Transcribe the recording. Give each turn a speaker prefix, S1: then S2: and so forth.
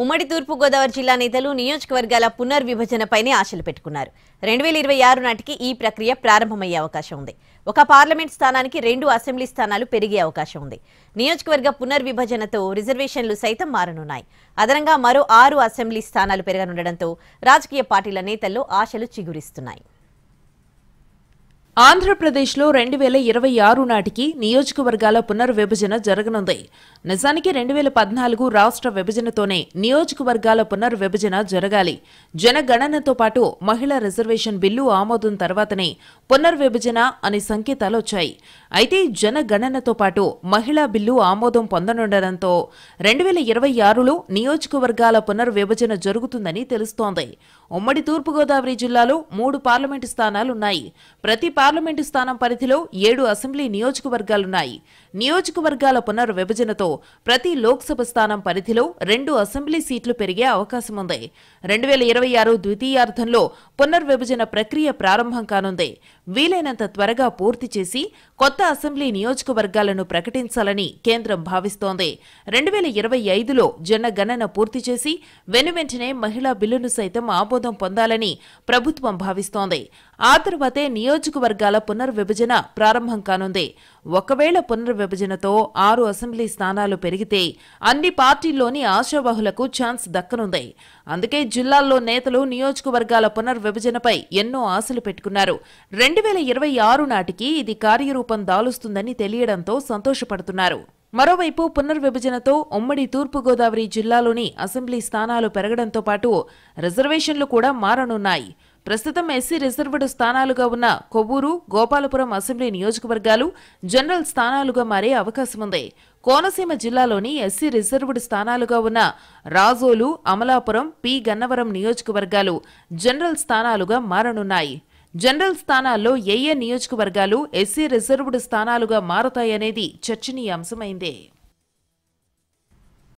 S1: ఉమ్మడి తూర్పు గోదావరి జిల్లా నేతలు నియోజకవర్గాల పునర్విభజనపైనే ఆశలు పెట్టుకున్నారు. 2026 నాటికి ఈ ప్రక్రియ ప్రారంభమయ్యే అవకాశం ఉంది. ఒక పార్లమెంట్ స్థానానికి 2 అసెంబ్లీ స్థానాలు పెరిగే అవకాశం ఉంది. నియోజకవర్గ పునర్విభజనతో రిజర్వేషన్లు సైతం మారనున్నాయి. అదనంగా మరో 6 అసెంబ్లీ స్థానాలు పెరగనుండడంతో రాజకీయ పార్టీల నేతల్లో ఆశలు చిగురిస్తున్నాయి.
S2: ఆంధ్రప్రదేశ్లో 2026 నాటికి నియోజకవర్గాల పునర్విభజన జరగనుంది. నిజానికి 2014 రాష్ట్ర విభజనతోనే నియోజకవర్గాల పునర్విభజన జరగాలి. జనగణనతో పాటు మహిళా రిజర్వేషన్ బిల్లు ఆమోదం తర్వాతనే పునర్విభజన అనే సంకేతాలు వచ్చాయి. అయితే జనగణనతో పాటు మహిళా బిల్లు ఆమోదం పొందనుండడంతో 2026లో నియోజకవర్గాల పునర్విభజన జరుగుతుందని తెలుస్తోంది. ఉమ్మడి తూర్పుగోదావరి జిల్లాలో 3 పార్లమెంటు స్థానాలున్నాయి. ప్రతి పార్లమెంటు స్థానం పరిధిలో 7 అసెంబ్లీ నియోజకవర్గాలున్నాయి. నియోజకవర్గాల పునర్విభజనతో ప్రతి లోక్సభ స్థానం పరిధిలో 2 అసెంబ్లీ సీట్లు పెరిగే అవకాశం ఉంది. 2026 ద్వితీయార్థంలో పునర్విభజన ప్రక్రియ ప్రారంభం కానుంది. వీలైనంత త్వరగా పూర్తి చేసి కొత్త అసెంబ్లీ నియోజకవర్గాలను ప్రకటించాలని కేంద్రం భావిస్తోంది. 2025లో జనగణన పూర్తి చేసి వెనువెంటనే మహిళా బిల్లును సైతం ఆమోదం పొందాలని ప్రభుత్వం భావిస్తోంది. ఆ తర్వాతే నియోజకవర్గాల పునర్విభజన ప్రారంభం కానుంది. ఒకవేళ పునర్విభజనతో 6 అసెంబ్లీ స్థానాలు పెరిగితే అన్ని పార్టీల్లోని ఆశావహులకు ఛాన్స్ దక్కనుంది. అందుకే జిల్లాల్లో నేతలు నియోజకవర్గాల పునర్విభజనపై ఎన్నో ఆశలు పెట్టుకున్నారు. 2026 నాటికి ఇది కార్యరూపం దాలుస్తుందని తెలియడంతో సంతోషపడుతున్నారు. మరోవైపు పునర్విభజనతో ఉమ్మడి తూర్పుగోదావరి జిల్లాలోని అసెంబ్లీ స్థానాలు పెరగడంతో పాటు రిజర్వేషన్లు కూడా మారనున్నాయి. ప్రస్తుతం ఎస్సీ రిజర్వ్డ్ స్థానాలుగా ఉన్న కొవ్వూరు, గోపాలపురం అసెంబ్లీ నియోజకవర్గాలు జనరల్ స్థానాలుగా మారే అవకాశముంది. కోనసీమ జిల్లాలోని ఎస్సీ రిజర్వ్డ్ స్థానాలుగా ఉన్న రాజోలు, అమలాపురం, పి గన్నవరం నియోజకవర్గాలు జనరల్ స్థానాలుగా మారనున్నాయి. జనరల్ స్థానాల్లో ఏ నియోజకవర్గాలు ఎస్సీ రిజర్వ్డ్ స్థానాలుగా మారతాయనేది చర్చనీయాంశమైందే.